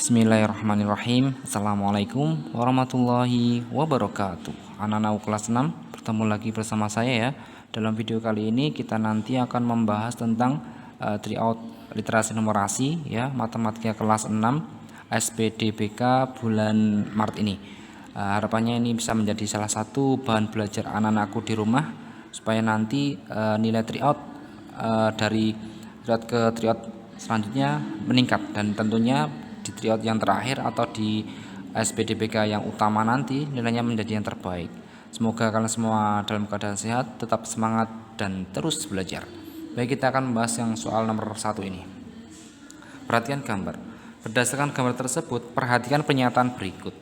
Bismillahirrahmanirrahim. Assalamualaikum warahmatullahi wabarakatuh. Anak-anak kelas 6, bertemu lagi bersama saya ya. Dalam video kali ini kita nanti akan membahas tentang tryout literasi numerasi ya, matematika kelas 6 SPDBK bulan Maret ini. Harapannya ini bisa menjadi salah satu bahan belajar anak-anakku di rumah supaya nanti nilai tryout dari tryout ke tryout selanjutnya meningkat, dan tentunya di tryout yang terakhir atau di SPDBK yang utama nanti nilainya menjadi yang terbaik. Semoga kalian semua dalam keadaan sehat, tetap semangat dan terus belajar. Baik, kita akan membahas yang soal nomor 1 ini. Perhatikan gambar. Berdasarkan gambar tersebut, perhatikan pernyataan berikut.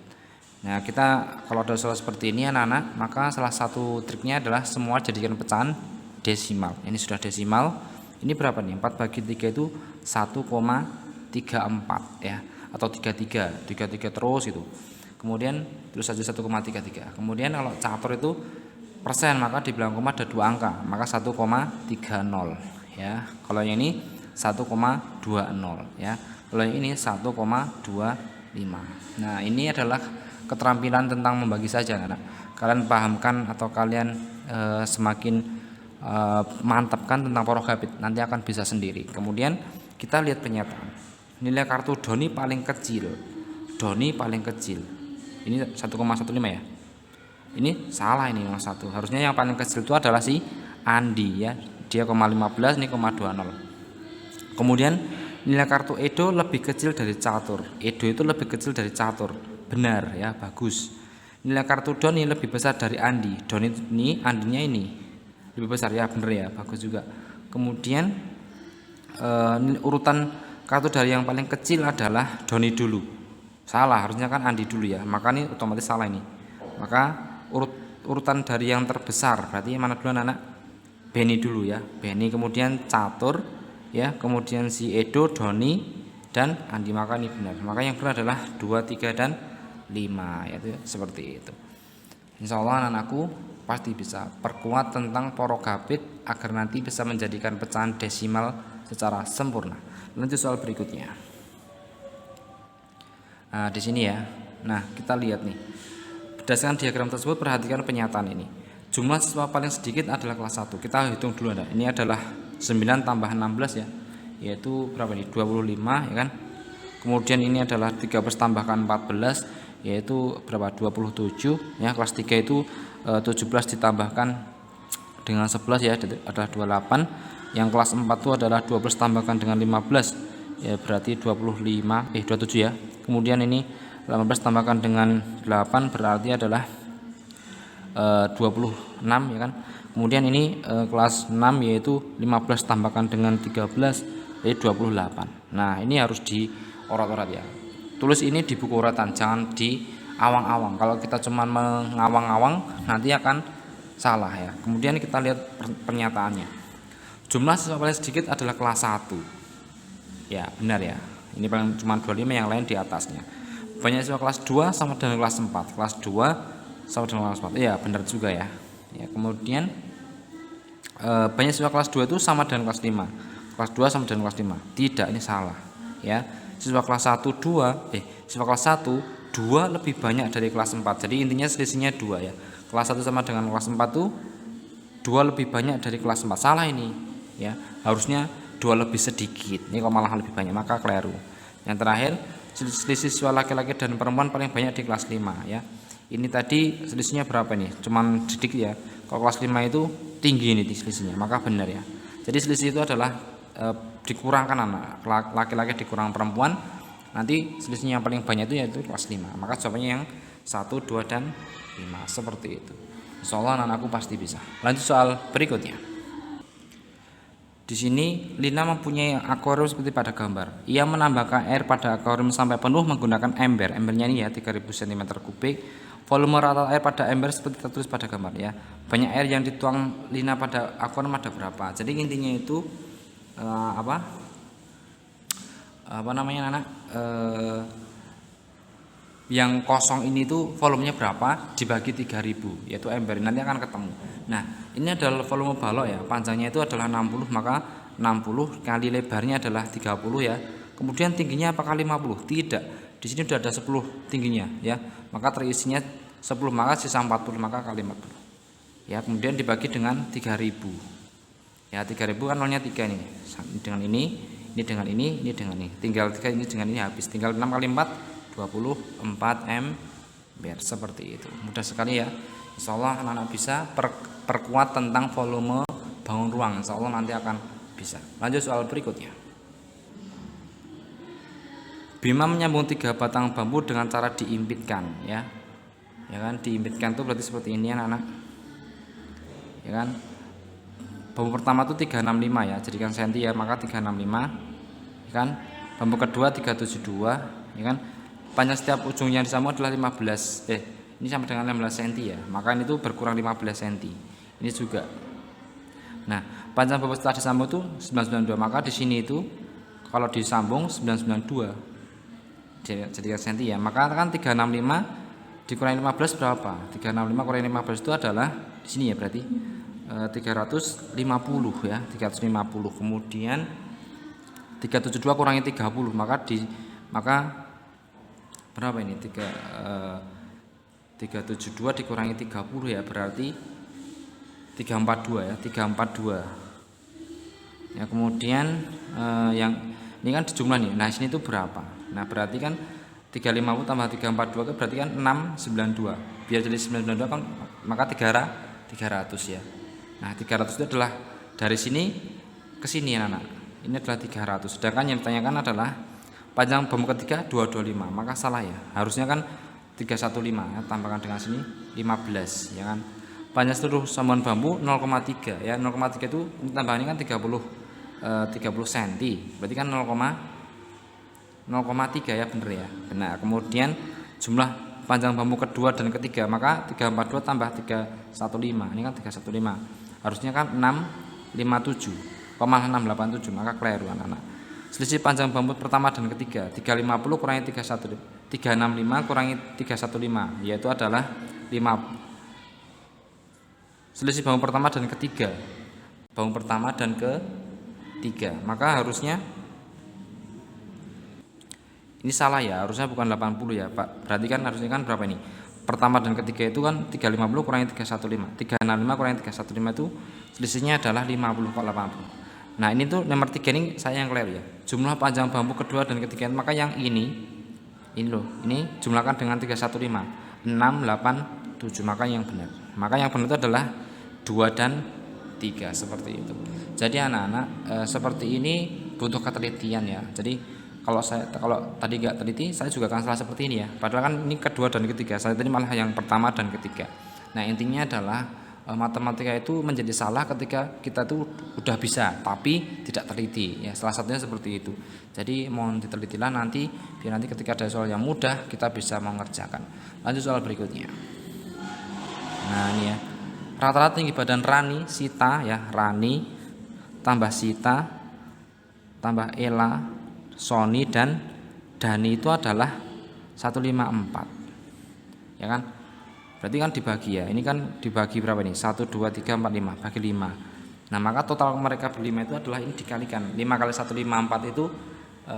Nah, kita kalau ada soal seperti ini anak-anak, maka salah satu triknya adalah semua jadikan pecahan desimal. Ini sudah desimal. Ini berapa nih? 4 bagi 3 itu 1,34 ya, atau 33 terus itu. Kemudian terus saja 1,33. Kemudian kalau catur itu persen, maka di belakang koma ada 2 angka, maka 1,30 ya. Kalau yang ini 1,20 ya. Kalau yang ini 1,25. Nah, ini adalah keterampilan tentang membagi saja anak. Kalian pahamkan atau kalian semakin mantapkan tentang porogabit, nanti akan bisa sendiri. Kemudian kita lihat pernyataan. Nilai kartu Doni paling kecil. Doni paling kecil. Ini 1,15 ya. Ini salah, ini nomor 1. Harusnya yang paling kecil itu adalah si Andi ya. Dia 0,15, ini 0,20. Kemudian nilai kartu Edo lebih kecil dari catur. Edo itu lebih kecil dari catur. Benar ya, bagus. Nilai kartu Doni lebih besar dari Andi. Doni ini, Andinya ini lebih besar ya, benar ya, bagus juga. Kemudian urutan kartu dari yang paling kecil adalah Doni dulu. Salah, harusnya kan Andi dulu ya. Maka ini otomatis salah ini. Maka urutan dari yang terbesar berarti mana dulu anak? Beni dulu ya. Beni, kemudian catur ya, kemudian si Edo, Doni dan Andi. Maka ini benar. Maka yang benar adalah 2, 3 dan 5 yaitu seperti itu. Insya Allah anak-anakku pasti bisa. Perkuat tentang porogabit agar nanti bisa menjadikan pecahan desimal secara sempurna. Lanjut soal berikutnya. Nah, di sini ya. Nah, kita lihat nih. Berdasarkan diagram tersebut, perhatikan pernyataan ini. Jumlah siswa paling sedikit adalah kelas 1. Kita hitung dulu ada. Ini adalah 9 tambah 16 ya. Yaitu berapa nih? 25 ya kan? Kemudian ini adalah 13 tambahkan 14 yaitu berapa? 27 ya. Kelas 3 itu 17 ditambahkan dengan 11 ya adalah 28. Yang kelas 4 itu adalah 12 tambahkan dengan 15 ya berarti 27 ya. Kemudian ini 18 tambahkan dengan 8 berarti adalah 26 ya kan. Kemudian ini kelas 6 yaitu 15 tambahkan dengan 13 yaitu 28. Nah, ini harus diorat-orat ya. Tulis ini di buku uratan, jangan di awang-awang. Kalau kita cuma mengawang-awang nanti akan salah ya. Kemudian kita lihat pernyataannya. Jumlah siswa paling sedikit adalah kelas 1. Ya, benar ya. Ini paling cuma 25, yang lain di atasnya. Banyak siswa kelas 2 sama dengan kelas 4. Kelas 2 sama dengan kelas 4. Iya, benar juga ya. Ya, kemudian banyak siswa kelas 2 itu sama dengan kelas 5. Kelas 2 sama dengan kelas 5. Tidak, ini salah. Ya. Siswa kelas 1 siswa kelas 1 2 lebih banyak dari kelas 4. Jadi intinya selisihnya 2 ya. Kelas 1 sama dengan kelas 4 itu 2 lebih banyak dari kelas 4. Salah ini. Ya, harusnya 2 lebih sedikit. Ini kok malah lebih banyak, maka keliru. Yang terakhir, selisih siswa laki-laki dan perempuan paling banyak di kelas 5 ya. Ini tadi selisihnya berapa nih? Cuman sedikit ya. Kalau kelas 5 itu tinggi ini selisihnya, maka benar ya. Jadi selisih itu adalah dikurangkan anak laki-laki dikurang perempuan. Nanti selisihnya yang paling banyak itu yaitu kelas 5. Maka jawabannya yang 1, 2 dan 5 seperti itu. Insyaallah anak-anakku pasti bisa. Lanjut soal berikutnya. Di sini Lina mempunyai akuarium seperti pada gambar. Ia menambahkan air pada akuarium sampai penuh menggunakan ember. Embernya ini ya 3000 cm3. Volume rata air pada ember seperti tertulis pada gambar ya. Banyak air yang dituang Lina pada akuarium ada berapa? Jadi intinya itu apa namanya anak? Yang kosong ini tuh volumenya berapa dibagi 3000 yaitu ember, nanti akan ketemu. Nah, ini adalah volume balok ya, panjangnya itu adalah 60, maka 60 kali lebarnya adalah 30 ya, Kemudian tingginya apakah 50? Tidak. Di sini sudah ada 10 tingginya ya. Maka terisinya 10, maka sisa 40, maka kali 40. Ya, kemudian dibagi dengan 3000. Ya, 3000 kan nolnya 3 nih. Dengan ini dengan ini dengan ini. Tinggal 3 ini dengan ini habis. Tinggal 6 kali 4 24 ampere seperti itu. Mudah sekali ya. Insyaallah anak-anak bisa perkuat tentang volume bangun ruang. Insyaallah nanti akan bisa. Lanjut soal berikutnya. Bima menyambung 3 batang bambu dengan cara diimpitkan ya. Ya kan, diimpitkan itu berarti seperti ini anak-anak. Ya kan? Bambu pertama itu 365 ya, jadikan senti ya, maka 365. Ya kan? Bambu kedua 372, ya kan? Panjang setiap ujungnya disambung adalah 15. Ini sama dengan 15 cm ya. Maka ini tuh berkurang 15 cm. Ini juga. Nah, panjang bambu setelah disambung itu 992, maka di sini itu kalau disambung 992 jadikan cm ya. Maka kan 365 dikurangi 15 berapa? 365 kurangi 15 itu adalah di sini ya, berarti 350 ya, 350. Kemudian 372 kurangi 30, maka berapa ini? 372 dikurangi 30 ya, berarti 342 ya, 342. Ya, kemudian yang ini kan dijumlah nih. Nah, sini itu berapa? Nah, berarti kan 350 tambah 342 itu berarti kan 692. Biar jadi 992 kan maka 300 ya. Nah, 300 itu adalah dari sini ke sini ya, anak. Ini adalah 300. Sedangkan yang ditanyakan adalah panjang bambu ketiga 225. Maka salah ya. Harusnya kan 315 ya, tambahkan dengan sini 15 ya kan. Panjang seluruh sambungan bambu 0,3 ya. 0,3 itu tambahannya kan 30 cm. Berarti kan 0,3 ya, bener ya. Benar. Kemudian jumlah panjang bambu kedua dan ketiga, maka 342 tambah 315. Ini kan 315. Harusnya kan 657,687, maka keliru anak-anak. Selisih panjang bambu pertama dan ketiga 350 kurangi 365 kurangi 315, yaitu adalah 5. Selisih bambu pertama dan ketiga, maka harusnya ini salah ya, harusnya bukan 80 ya Pak. Berarti kan harusnya kan berapa ini? Pertama dan ketiga itu kan 350 kurangi 315. 365 kurangi 315 itu selisihnya adalah 50 kok 80. Nah, ini tuh nomor 3 ini saya yang keliru ya. Jumlah panjang bambu kedua dan ketiga, maka yang ini loh, ini jumlahkan dengan 315. 687, maka yang benar. Maka yang benar itu adalah 2 dan 3 seperti itu. Jadi anak-anak seperti ini butuh ketelitian ya. Jadi kalau tadi nggak teliti, saya juga akan salah seperti ini ya. Padahal kan ini kedua dan ketiga, saya tadi malah yang pertama dan ketiga. Nah, intinya adalah matematika itu menjadi salah ketika kita tuh udah bisa tapi tidak teliti ya. Salah satunya seperti itu. Jadi mohon ditelitilah nanti, biar nanti ketika ada soal yang mudah kita bisa mengerjakan. Lanjut soal berikutnya. Nah, ini ya. Rata-rata tinggi badan Rani, Sita ya, Rani tambah Sita tambah Ella, Sony dan Dani itu adalah 154. Ya kan? Berarti kan dibagi ya. Ini kan dibagi berapa nih? 1 2 3 4 5, bagi 5. Nah, maka total mereka berlima itu adalah ini dikalikan. 5 kali 154 itu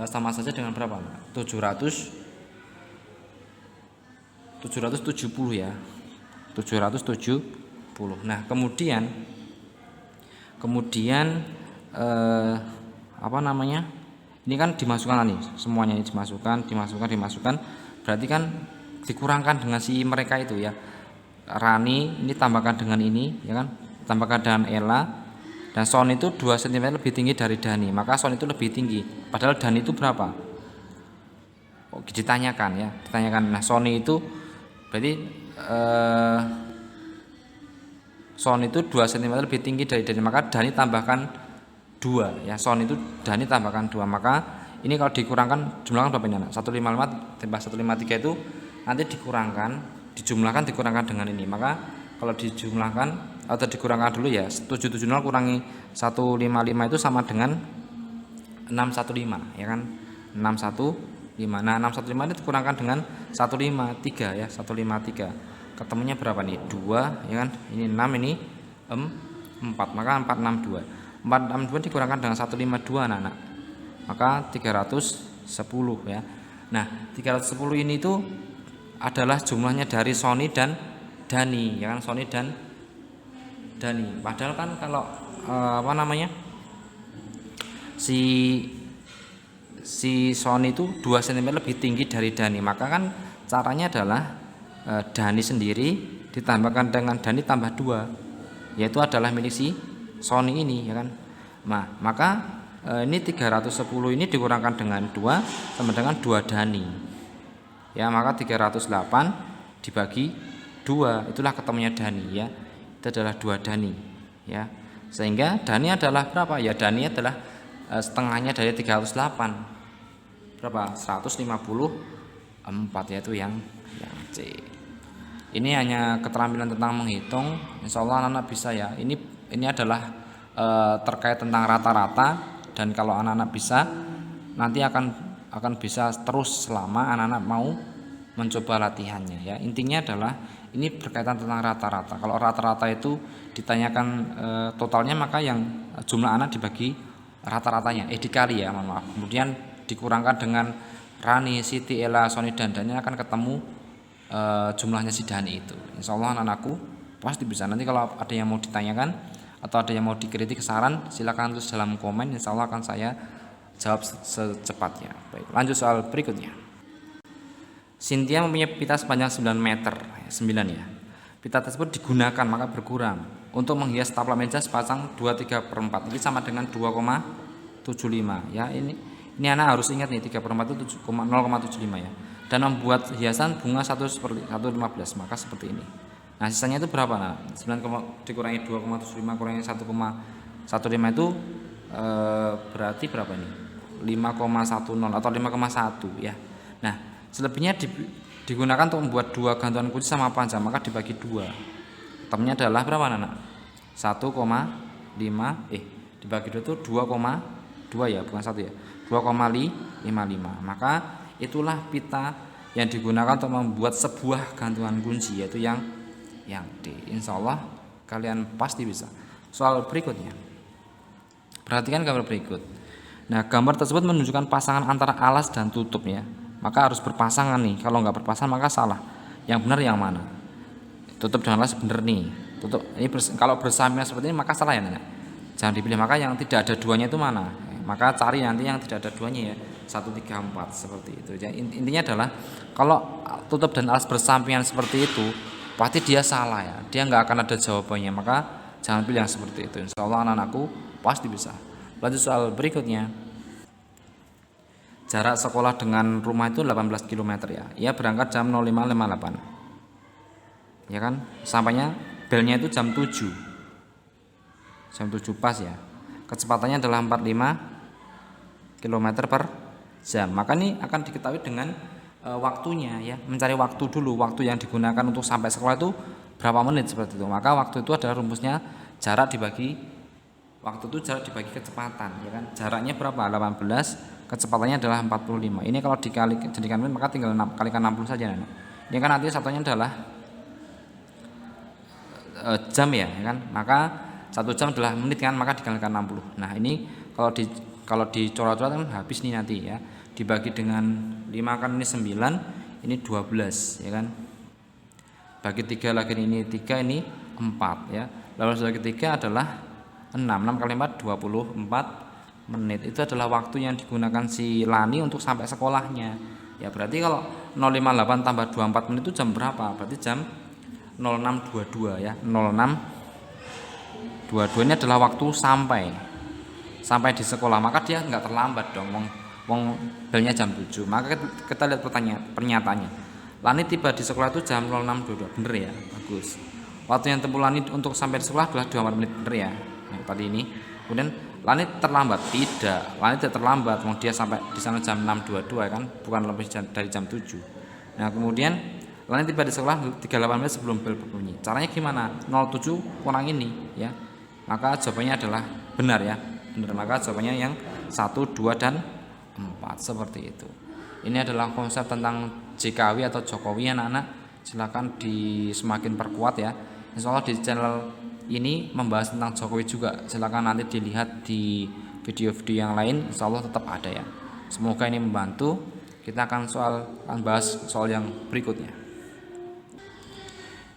sama saja dengan berapa? 770 ya. 770. Nah, kemudian apa namanya? Ini kan dimasukkan nih, semuanya ini dimasukkan. Berarti kan dikurangkan dengan si mereka itu ya. Rani ini tambahkan dengan ini ya kan, tambahkan dengan Ella, dan Son itu 2 cm lebih tinggi dari Dani, maka Son itu lebih tinggi, padahal Dani itu berapa? Ditanyakan ya, Nah, Sony itu berarti Son itu 2 cm lebih tinggi dari Dani, maka Dani tambahkan 2 ya. Son itu Dani tambahkan 2, maka ini kalau dikurangkan jumlahkan berapa ini anak? 155 tambah 153 itu nanti dijumlahkan dengan ini. Maka kalau dijumlahkan atau dikurangkan dulu ya, 770 kurangi 155 itu sama dengan 615 ya kan, 615. Nah, 615 ini dikurangkan dengan 153 ya, 153 ketemunya berapa nih? 2 ya kan, ini 6, ini 4, maka 462 dikurangkan dengan 152 anak-anak, maka 315 ya. Nah 310 ini itu adalah jumlahnya dari Sony dan Dani ya kan, Sony dan Dani. Padahal kan kalau si Sony itu 2 cm lebih tinggi dari Dani, maka kan caranya adalah Dani sendiri ditambahkan dengan Dani tambah 2, yaitu adalah milik si Sony ini ya kan. Nah maka ini 310 ini dikurangkan dengan 2 sama dengan 2 Dani ya, maka 308 dibagi 2 itulah ketemunya Dani ya, itu adalah 2 Dani ya, sehingga Dani adalah berapa ya, Dani adalah setengahnya dari 308 berapa, 154, yaitu yang C. Ini hanya keterampilan tentang menghitung, insya Allah anak-anak bisa ya. Ini adalah terkait tentang rata-rata, dan kalau anak-anak bisa nanti akan bisa terus selama anak-anak mau mencoba latihannya ya. Intinya adalah ini berkaitan tentang rata-rata. Kalau rata-rata itu ditanyakan totalnya, maka yang jumlah anak dibagi rata-ratanya dikali ya, mohon maaf, kemudian dikurangkan dengan Rani, Siti, Ella, Sony dan Dani, akan ketemu jumlahnya si Dani itu. Insya Allah anak-anakku pasti bisa. Nanti kalau ada yang mau ditanyakan atau ada yang mau dikritik, saran, silakan tulis dalam komen, insya Allah akan saya jawab secepatnya. Baik, lanjut soal berikutnya. Cynthia mempunyai pita sepanjang 9 meter 9 ya. Pita tersebut digunakan maka berkurang untuk menghias taplak meja sepasang 2/3/4. Ini sama dengan 2,75 ya. Ini anak harus ingat nih, 3/4 itu 0,75 ya. Dan membuat hiasan bunga 1/115, maka seperti ini. Nah sisanya itu berapa? Nah 9 dikurangi 2,75 kurangi 1,15 itu berarti berapa ini? 5,10 atau 5,1 ya. Nah selebihnya digunakan untuk membuat 2 gantungan kunci sama panjang, maka dibagi 2. Ketemunya adalah berapa anak? 1,5 dibagi 2 itu 2,2 ya, bukan 1 ya, 2,55. Maka itulah pita yang digunakan untuk membuat sebuah gantungan kunci, yaitu yang D. Insya Allah kalian pasti bisa. Soal berikutnya, perhatikan gambar berikut. Nah gambar tersebut menunjukkan pasangan antara alas dan tutup ya, maka harus berpasangan nih. Kalau nggak berpasangan maka salah. Yang benar yang mana? Tutup dengan alas benar nih. Tutup ini kalau bersampingan seperti ini maka salah ya Nenek. Jangan dipilih. Maka yang tidak ada duanya itu mana? Maka cari nanti yang tidak ada duanya ya, 1, 3, 4 seperti itu. Jadi intinya adalah kalau tutup dan alas bersampingan seperti itu pasti dia salah ya, dia nggak akan ada jawabannya, maka jangan pilih yang seperti itu. Insya Allah anak-anakku pasti bisa. Lanjut soal berikutnya. Jarak sekolah dengan rumah itu 18 km ya. Ia berangkat jam 05.58 ya kan, sampainya belnya itu jam 7 pas ya. Kecepatannya adalah 45 km per jam. Maka ini akan diketahui dengan waktunya ya, mencari waktu dulu, waktu yang digunakan untuk sampai sekolah itu berapa menit seperti itu. Maka waktu itu adalah rumusnya jarak dibagi kecepatan ya kan. Jaraknya berapa? 18, kecepatannya adalah 45. Ini kalau jadikan menit maka tinggal kalikan 60 saja. Ini kan nanti satunya adalah jam ya kan. Maka 1 jam adalah menit kan, maka dikalikan 60. Nah ini kalau dicoret-coret kan habis nih nanti ya. Dibagi dengan 5 kan ini 9, ini 12 ya kan. Bagi 3 lagi ini 3, ini 4 ya. Lalu bagi 3 adalah 6 kali 4 24 menit. Itu adalah waktu yang digunakan si Lani untuk sampai sekolahnya. Ya berarti kalau 058 tambah 24 menit itu jam berapa? Berarti jam 06.22 ya. 06.22 ini adalah waktu sampai di sekolah, maka dia nggak terlambat dong. Wong belnya jam 7. Maka kita lihat pernyataannya. Lani tiba di sekolah itu jam 06.22. Bener ya? Bagus. Waktu yang tempuh Lani untuk sampai di sekolah adalah 24 menit. Bener ya? Nah, tadi ini. Kemudian Lani terlambat? Tidak. Lani tidak terlambat. Dia sampai di sana jam 6.22 kan, bukan lebih dari jam 7. Nah, kemudian Lani tiba di sekolah 38 menit sebelum bel berbunyi. Caranya gimana? 07 kurang ini ya. Maka jawabannya adalah benar ya. Benar, maka jawabannya yang 1, 2 dan 4 seperti itu. Ini adalah konsep tentang JKW atau Jokowi anak-anak. Silakan semakin perkuat ya. Insya Allah di channel ini membahas tentang Jokowi juga. Silakan nanti dilihat di video-video yang lain. Insya Allah tetap ada ya. Semoga ini membantu. Kita akan bahas soal yang berikutnya.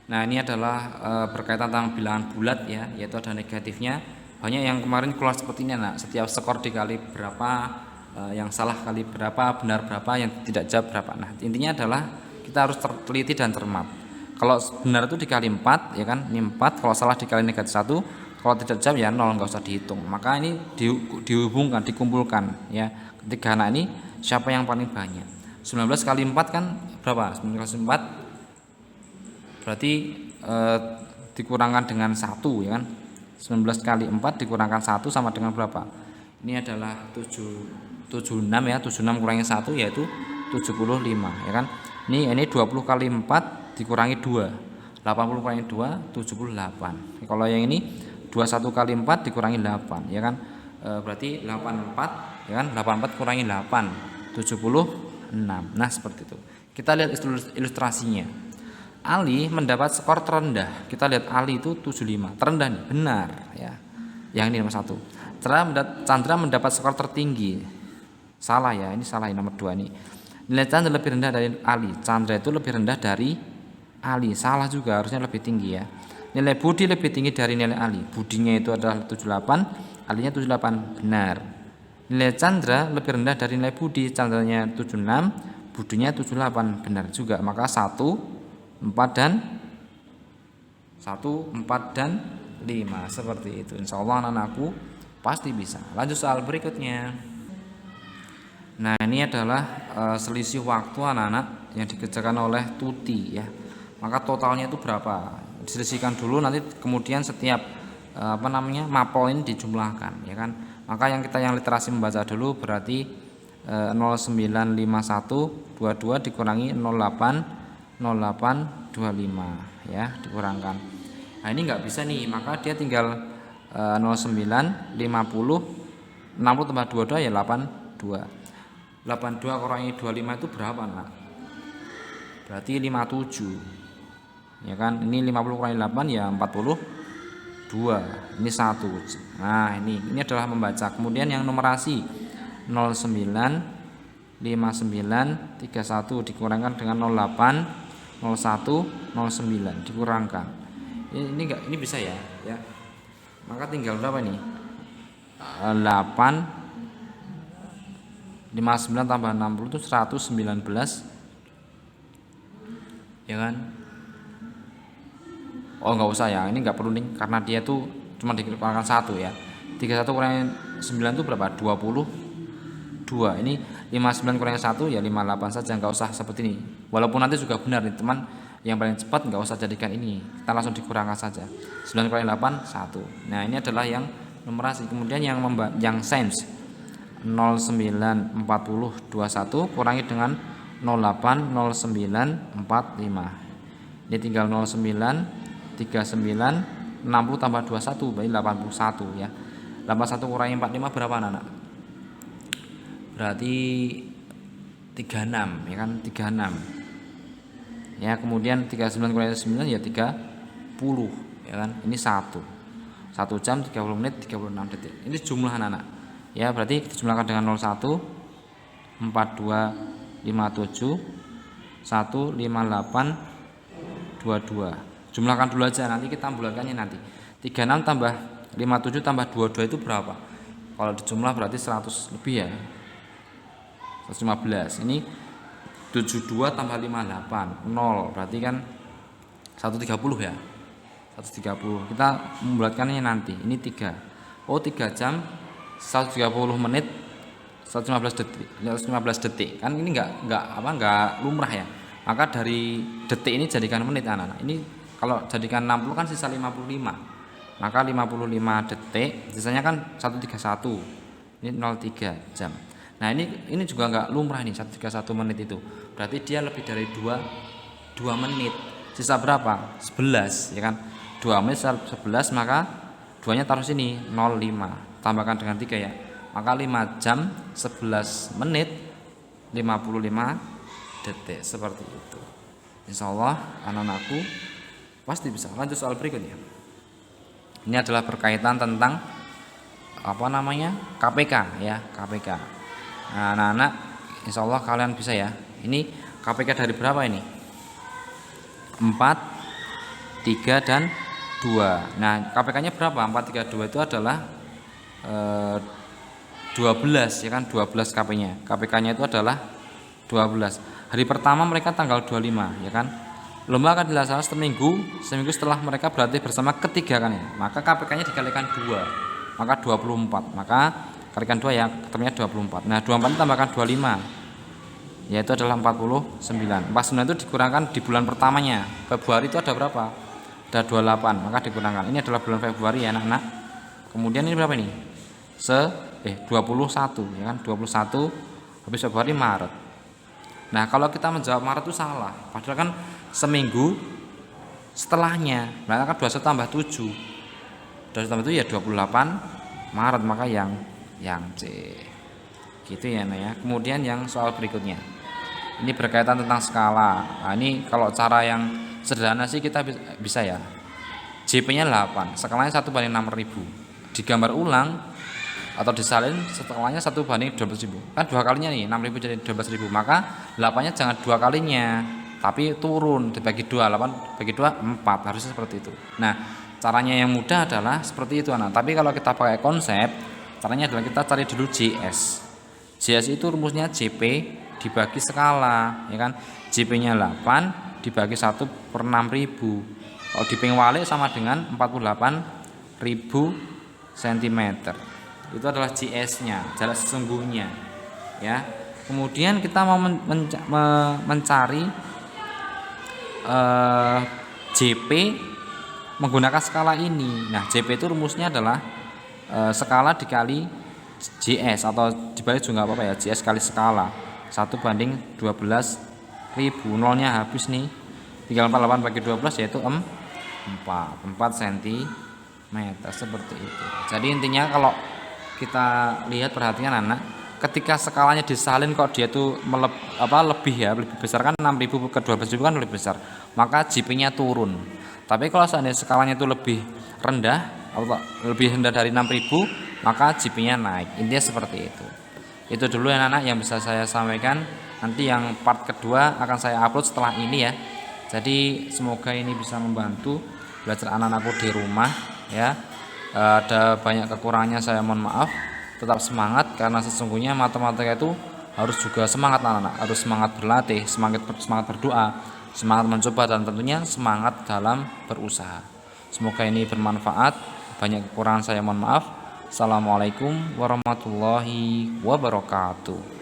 Nah, ini adalah berkaitan tentang bilangan bulat ya, yaitu ada negatifnya. Banyak yang kemarin keluar seperti ini anak, setiap skor dikali berapa, yang salah kali berapa, benar berapa, yang tidak jawab berapa. Nah, intinya adalah kita harus teliti dan cermat. Kalau benar itu dikali 4 ya kan, ini 4, kalau salah dikali negatif 1, kalau tidak jawab ya 0, nggak usah dihitung. Maka ini dihubungkan, dikumpulkan ya. Ketiga anak ini siapa yang paling banyak? 19 kali 4 kan berapa? 19 kali 4 berarti dikurangkan dengan 1 ya kan. 19 kali 4 dikurangkan 1 sama dengan berapa? Ini adalah 76 ya. 76 kurangi 1 yaitu 75 ya kan. Ini 20 kali 4 dikurangi 2. 80 kurangi 2 78. Kalau yang ini 21 kali 4 dikurangi 8 ya kan. Berarti 84 ya kan. 84 kurangi 8 76. Nah, seperti itu. Kita lihat ilustrasinya. Ali mendapat skor terendah. Kita lihat Ali itu 75. Terendah nih, benar ya. Yang ini nomor 1. Chandra mendapat skor tertinggi. Salah ya, ini salah yang nomor 2 nih. Nilai Chandra lebih rendah dari Ali. Chandra itu lebih rendah dari Ali. Salah juga, harusnya lebih tinggi ya. Nilai Budi lebih tinggi dari nilai Ali. Budinya itu adalah 78, Alinya 78. Benar. Nilai Chandra lebih rendah dari nilai Budi. Chandranya 76, Budinya 78. Benar juga. Maka 1, 4 dan 5 seperti itu. Insyaallah anak-anakku pasti bisa. Lanjut soal berikutnya. Nah, ini adalah selisih waktu anak-anak yang dikerjakan oleh Tuti ya. Maka totalnya itu berapa? Diselisihkan dulu, nanti kemudian setiap mapel ini dijumlahkan ya kan. Maka yang literasi membaca dulu berarti 095122 dikurangi 0825 ya, dikurangkan. Nah, ini enggak bisa nih, maka dia tinggal 0950 60 tambah 22 ya 82. 82 kurangi 25 itu berapa, Nak? Berarti 57. Ya kan? Ini 50 kurangi 8 ya 42. Ini 1. Nah, ini adalah membaca. Kemudian yang numerasi 09 59 31 dikurangkan dengan 08 01 09 dikurangkan. Ini bisa ya. Maka tinggal berapa nih? 8 59 tambah 60 itu 119 ya kan. Oh, enggak usah ya, ini enggak perlu nih karena dia tuh cuma dikurangkan 1 ya. 31 kurangi 9 itu berapa? 22. Ini 59 kurangi 1 ya 58 saja, enggak usah seperti ini. Walaupun nanti juga benar nih teman, yang paling cepat enggak usah jadikan ini. Kita langsung dikurangkan saja. 9 kurangi 8 1. Nah, ini adalah yang numerasi. Kemudian yang sains 094021 kurangi dengan 080945. Ini tinggal 0939 60 tambah 21 berarti 81 ya. 81 kurangi 45 berapa anak? Berarti 36 ya kan, 36. Ya, kemudian 39 kurangi 9 ya 30 ya kan. Ini 1 jam 30 menit 36 detik. Ini jumlah anak-anak. Ya, berarti kita jumlahkan dengan 01 4257 158 22. Jumlahkan dulu aja, nanti kita bulatkannya nanti. 36 tambah 57 tambah 22 itu berapa? Kalau dijumlah berarti 100 lebih ya. 115. Ini 72 tambah 58 0, berarti kan 130 ya. 130. Kita membulatkannya nanti. Ini 3. Oh, 3 jam 130 menit 115 detik. Kan ini enggak lumrah ya. Maka dari detik ini jadikan menit anak-anak. Ini kalau jadikan 60 kan sisa 55. Maka 55 detik sisanya kan 131. Ini 03 jam. Nah, ini juga enggak lumrah nih 131 menit itu. Berarti dia lebih dari 2 menit. Sisa berapa? 11 ya kan. 2 menit 11, maka 2-nya taruh sini 05. Tambahkan dengan 3 ya. Maka 5 jam 11 menit 55 detik seperti itu. Insyaallah anak-anakku pasti bisa. Lanjut soal berikutnya. Ini adalah berkaitan tentang KPK ya, KPK. Nah, anak-anak, insya Allah kalian bisa ya. Ini KPK dari berapa ini? 4, 3, dan 2. Nah, KPK-nya berapa? 4, 3, 2 itu adalah 12 ya kan, 12 KP-nya. KPK-nya itu adalah 12. Hari pertama mereka tanggal 25 ya kan. Lomba akan dilaksanakan seminggu setelah mereka berlatih bersama ketiga kan ya. Maka KPK-nya dikalikan 2, maka 24. Maka kalikan 2 ya, ketemunya 24. Nah, 24 tambahkan 25, yaitu adalah 49. 49 itu dikurangkan di bulan pertamanya. Februari itu ada berapa? Ada 28, maka dikurangkan. Ini adalah bulan Februari ya anak-anak. Kemudian ini berapa ini? 21 ya kan, 21 habis Februari Maret. Nah, kalau kita menjawab Maret itu salah. Padahal kan seminggu setelahnya. Berarti kan 21 tambah 7. 21 tambah 7 ya 28 Maret, maka yang C. Gitu ya, nah ya. Kemudian yang soal berikutnya. Ini berkaitan tentang skala. Nah, ini kalau cara yang sederhana sih kita bisa ya. JP-nya 8, skalanya 1/6000. Digambar ulang atau disalin skalanya 1/12.000. Kan dua kalinya nih, 6.000 jadi 12.000. Maka 8-nya jangan dua kalinya, tapi turun dibagi 2, 8 bagi 2 4, harusnya seperti itu. Nah, caranya yang mudah adalah seperti itu anak. Tapi kalau kita pakai konsep, caranya adalah kita cari dulu JS. JS itu rumusnya JP dibagi skala ya kan. JP-nya 8 dibagi 1/6000. Kalau diping walik sama dengan 48.000 cm. Itu adalah JS-nya, jarak sesungguhnya ya. Kemudian kita mau mencari JP menggunakan skala ini. Nah, JP itu rumusnya adalah skala dikali JS, atau dibalik juga nggak apa-apa ya, JS kali skala 1/12.000. Nolnya habis nih, tinggal 48 bagi 12 yaitu 4 cm seperti itu. Jadi intinya kalau kita lihat, perhatikan anak, ketika skalanya disalin kok dia tuh lebih besar kan, 6.000 ke 12.000 kan lebih besar, maka JP-nya turun. Tapi kalau seandainya skalanya itu lebih rendah atau lebih rendah dari 6.000, maka JP-nya naik. Intinya seperti itu. Itu dulu ya anak yang bisa saya sampaikan. Nanti yang part kedua akan saya upload setelah ini ya. Jadi semoga ini bisa membantu belajar anak-anakku di rumah ya. Ada banyak kekurangannya, saya mohon maaf. Tetap semangat, karena sesungguhnya matematika itu harus juga semangat anak-anak, harus semangat berlatih, semangat berdoa, semangat mencoba, dan tentunya semangat dalam berusaha. Semoga ini bermanfaat. Banyak kekurangan saya mohon maaf. Assalamualaikum warahmatullahi wabarakatuh.